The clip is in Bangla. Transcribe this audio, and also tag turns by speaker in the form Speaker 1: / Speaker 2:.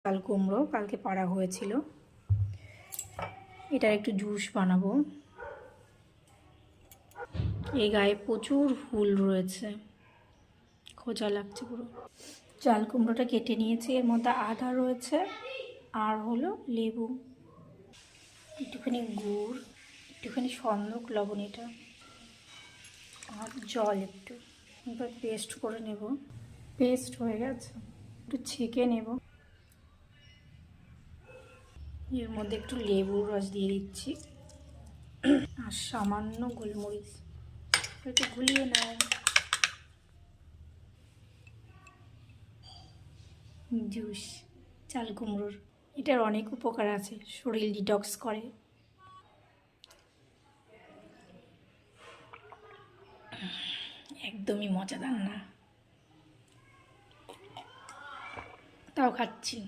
Speaker 1: চাল কুমড়ো কালকে পাড়া হয়েছিল, এটার একটু জুস বানাবো। এই গায়ে প্রচুর ফুল রয়েছে, খোঁজা লাগছে পুরো। চাল কুমড়োটা কেটে নিয়েছি, এর মধ্যে আদা রয়েছে আর হলো লেবু, একটুখানি গুড়, একটুখানি সন্দক লবণ, এটা আর জল একটু। এবার পেস্ট করে নেব। পেস্ট হয়ে গেছে, একটু ছেঁকে নেব। এর মধ্যে একটু লেবুর রস দিয়ে দিচ্ছি আর সামান্য গোলমরিচ, একটু গুলিয়ে নেব। জুস চাল কুমড়োর, এটার অনেক উপকার আছে, শরীর ডিটক্স করে। একদমই মজাদার না, তাও খাচ্ছি।